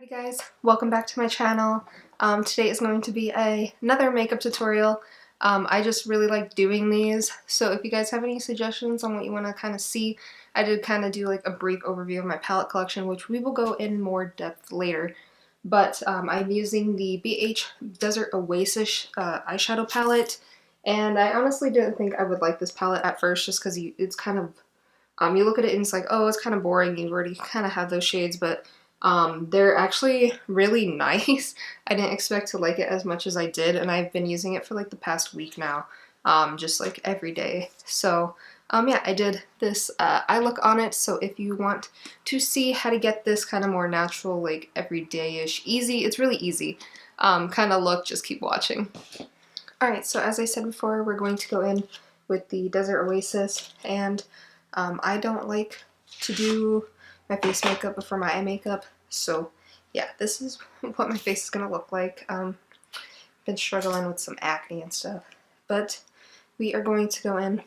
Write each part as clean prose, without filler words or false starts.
Alrighty guys, welcome back to my channel. Today is going to be another makeup tutorial. I just really like doing these, so if you guys have any suggestions on what you want to kind of see, I did kind of do like a brief overview of my palette collection, which we will go in more depth later. But I'm using the BH Desert Oasis eyeshadow palette, and I honestly didn't think I would like this palette at first just because it's kind of, you look at it and it's like, oh, it's kind of boring, you already kind of have those shades, but they're actually really nice. I didn't expect to like it as much as I did, and I've been using it for like the past week now, just like every day. So yeah, I did this eye look on it, so if you want to see how to get this kind of more natural, like everyday-ish, easy, it's really easy kind of look, just keep watching. Alright, so as I said before, we're going to go in with the Desert Oasis, and I don't like to do my face makeup before my eye makeup, so yeah, this is what my face is gonna look like. Been struggling with some acne and stuff, but we are going to go in,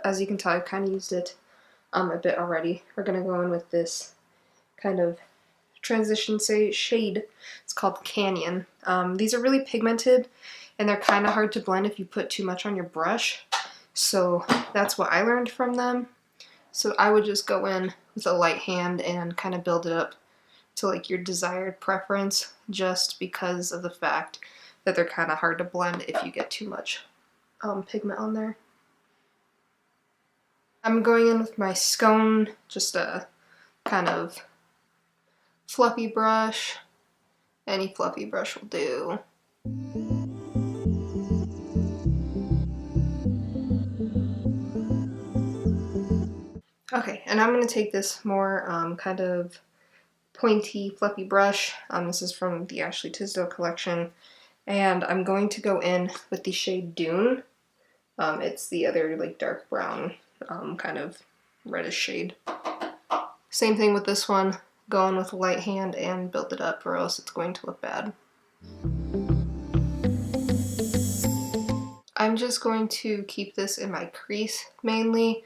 as you can tell, I've kind of used it a bit already. We're gonna go in with this kind of transition shade. It's called Canyon. These are really pigmented, and they're kind of hard to blend if you put too much on your brush, so that's what I learned from them. So I would just go in with a light hand and kind of build it up to like your desired preference, just because of the fact that they're kind of hard to blend if you get too much pigment on there. I'm going in with my scone, just a kind of fluffy brush. Any fluffy brush will do. Okay, and I'm going to take this more kind of pointy, fluffy brush. This is from the Ashley Tisdale collection, and I'm going to go in with the shade Dune. It's the other like dark brown, kind of reddish shade. Same thing with this one, go in with a light hand and build it up, or else it's going to look bad. I'm just going to keep this in my crease mainly.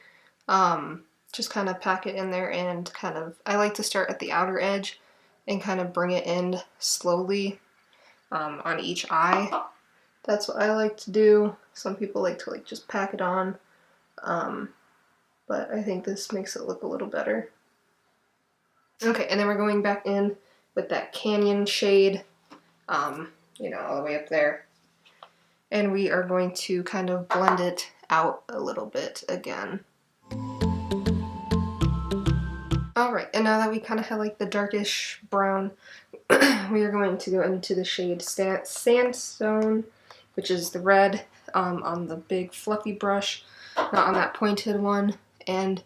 Just kind of pack it in there and kind of, I like to start at the outer edge and kind of bring it in slowly on each eye. That's what I like to do. Some people like to like just pack it on, but I think this makes it look a little better. Okay, and then we're going back in with that Canyon shade, you know, all the way up there. And we are going to kind of blend it out a little bit again. Alright, and now that we kind of have like the darkish brown, we are going to go into the shade Sandstone, which is the red, on the big fluffy brush, not on that pointed one, and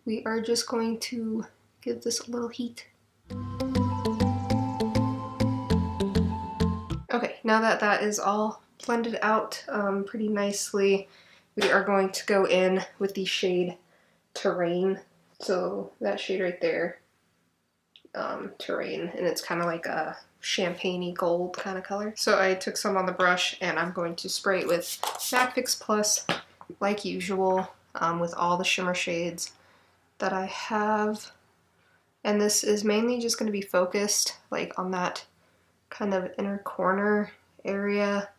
we are just going to give this a little heat. Okay, now that that is all blended out pretty nicely, we are going to go in with the shade Terrain. So that shade right there, Terrain, and it's kind of like a champagne-y gold kind of color. So I took some on the brush, and I'm going to spray it with MAC Fix Plus, like usual, with all the shimmer shades that I have. And this is mainly just going to be focused like on that kind of inner corner area.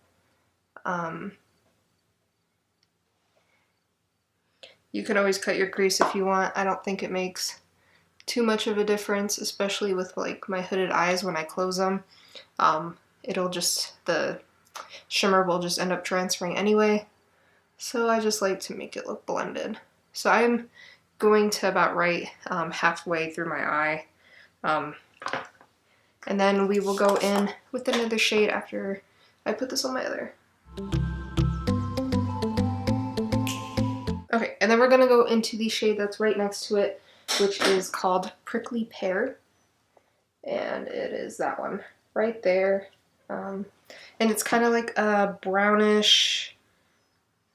You can always cut your crease if you want. I don't think it makes too much of a difference, especially with like my hooded eyes when I close them. It'll just, the shimmer will just end up transferring anyway. So I just like to make it look blended. So I'm going to about right halfway through my eye. And then we will go in with another shade after I put this on my other. Okay, and then we're gonna go into the shade that's right next to it, which is called Prickly Pear. And it is that one right there. And it's kind of like a brownish,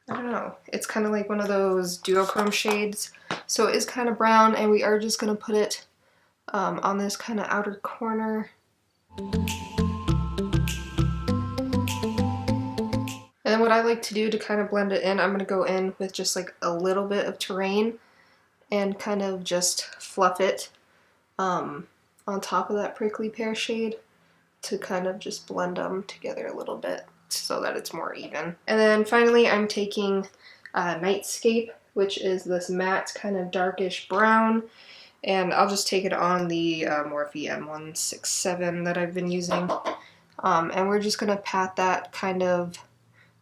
I don't know, it's kind of like one of those duochrome shades. So it is kind of brown, and we are just gonna put it on this kind of outer corner. And then what I like to do to kind of blend it in, I'm going to go in with just like a little bit of Terrain and kind of just fluff it on top of that Prickly Pear shade. to kind of just blend them together a little bit so that it's more even. And then finally I'm taking Nightscape, which is this matte kind of darkish brown, and I'll just take it on the Morphe M167 that I've been using. And we're just going to pat that kind of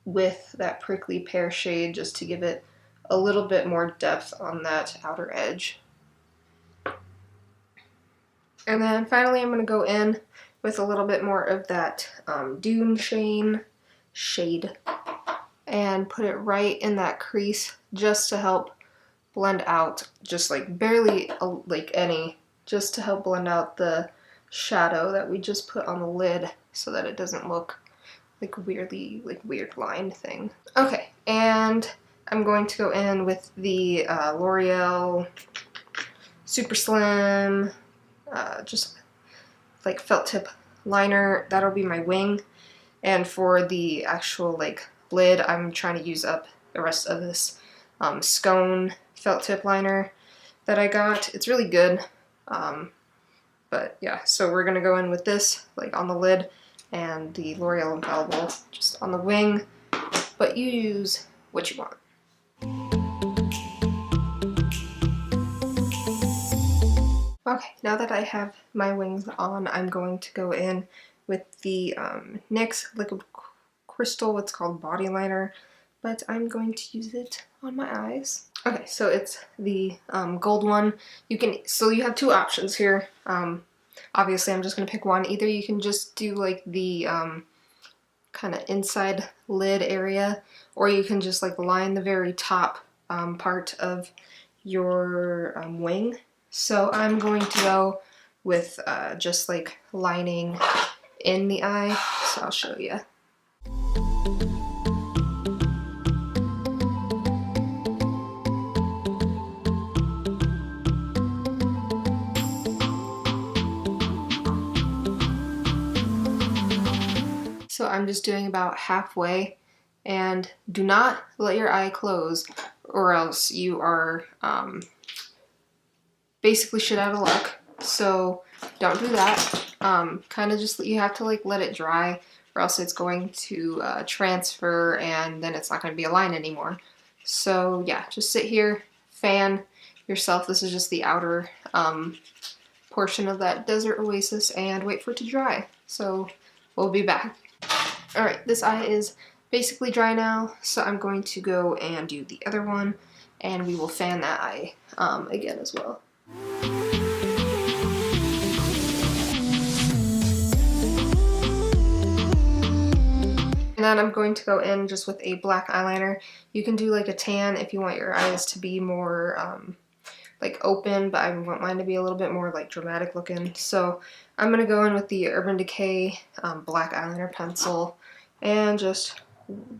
with that prickly pear shade just to give it a little bit more depth on that outer edge. And then finally I'm going to go in with a little bit more of that Dune shade and put it right in that crease just to help blend out, just like barely like any, just to help blend out the shadow that we just put on the lid so that it doesn't look like weirdly, like weird line thing. Okay, and I'm going to go in with the L'Oreal Super Slim, just like felt tip liner. That'll be my wing. And for the actual like lid, I'm trying to use up the rest of this Scone felt tip liner that I got. It's really good. But yeah, so we're gonna go in with this like on the lid and the L'Oreal Infallible just on the wing, but you use what you want. Okay, now that I have my wings on, I'm going to go in with the NYX Liquid Crystal, it's called Body Liner, but I'm going to use it on my eyes. Okay, so it's the gold one. So you have two options here. Obviously I'm just going to pick one. Either you can just do like the kind of inside lid area, or you can just like line the very top part of your wing. So I'm going to go with just like lining in the eye, so I'll show you. So I'm just doing about halfway, and do not let your eye close or else you are basically shit out of luck. So don't do that. Kind of just, you have to like let it dry or else it's going to transfer and then it's not going to be a line anymore. So yeah, just sit here, fan yourself. This is just the outer portion of that Desert Oasis, and wait for it to dry. So we'll be back. Alright, this eye is basically dry now, so I'm going to go and do the other one, and we will fan that eye again as well. And then I'm going to go in just with a black eyeliner. You can do like a tan if you want your eyes to be more like open, but I want mine to be a little bit more like dramatic looking. So I'm going to go in with the Urban Decay black eyeliner pencil and just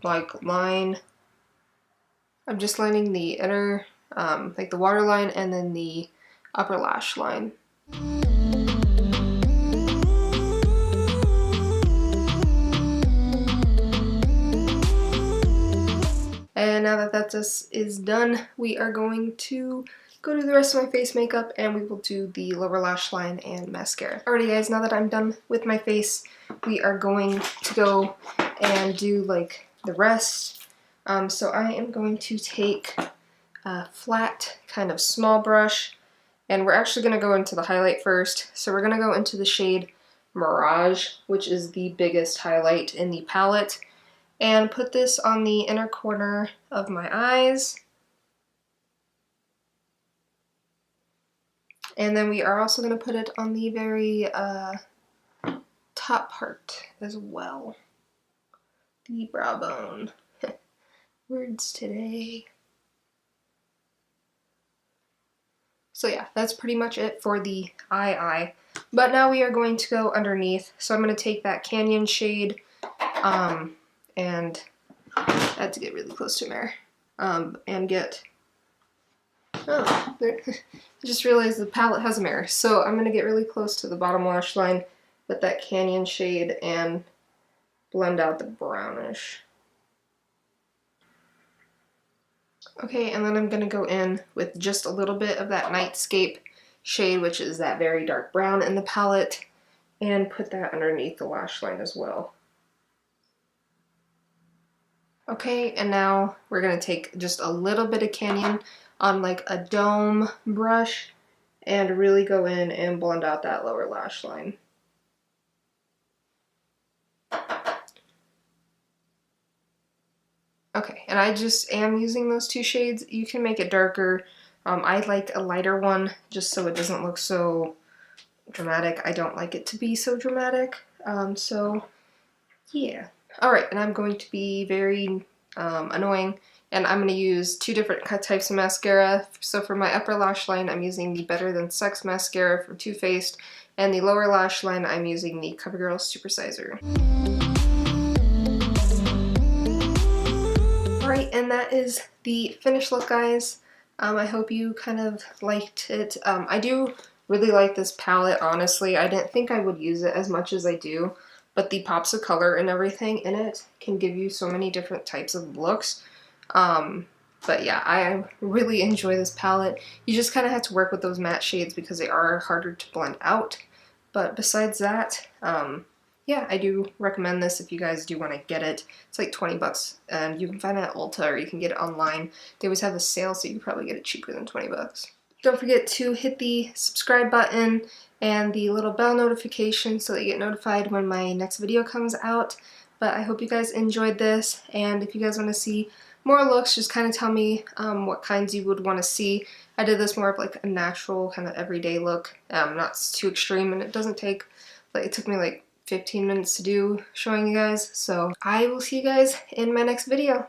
like line. I'm just lining the inner, like the waterline, and then the upper lash line. And now that that is done, we are going to go to the rest of my face makeup, and we will do the lower lash line and mascara. Alrighty guys, now that I'm done with my face, we are going to go and do like the rest. So I am going to take a flat kind of small brush, and we're actually going to go into the highlight first. So we're going to go into the shade Mirage, which is the biggest highlight in the palette, and put this on the inner corner of my eyes. And then we are also going to put it on the very top part as well. The brow bone. Words today. So yeah, that's pretty much it for the eye. But now we are going to go underneath. So I'm going to take that Canyon shade, and I had to get really close to a mirror, and get, oh, there, I just realized the palette has a mirror. So I'm going to get really close to the bottom lash line with that Canyon shade and blend out the brownish. Okay, and then I'm going to go in with just a little bit of that Nightscape shade, which is that very dark brown in the palette, and put that underneath the lash line as well. Okay, and now we're gonna take just a little bit of Canon on like a dome brush and really go in and blend out that lower lash line. Okay, and I just am using those two shades. You can make it darker. I like a lighter one just so it doesn't look so dramatic. I don't like it to be so dramatic. So yeah. Alright, and I'm going to be very annoying, and I'm going to use two different types of mascara. So for my upper lash line, I'm using the Better Than Sex mascara from Too Faced, and the lower lash line, I'm using the CoverGirl Supersizer. Alright, and that is the finished look, guys. I hope you kind of liked it. I do really like this palette, honestly. I didn't think I would use it as much as I do, but the pops of color and everything in it can give you so many different types of looks. But yeah, I really enjoy this palette. You just kind of have to work with those matte shades because they are harder to blend out. But besides that, yeah, I do recommend this if you guys do want to get it. It's like 20 bucks, and you can find it at Ulta or you can get it online. They always have a sale, so you can probably get it cheaper than 20 bucks. Don't forget to hit the subscribe button and the little bell notification so that you get notified when my next video comes out. But I hope you guys enjoyed this, and if you guys want to see more looks, just kind of tell me what kinds you would want to see. I did this more of like a natural kind of everyday look, not too extreme, and it doesn't take, like, it took me like 15 minutes to do showing you guys. So I will see you guys in my next video.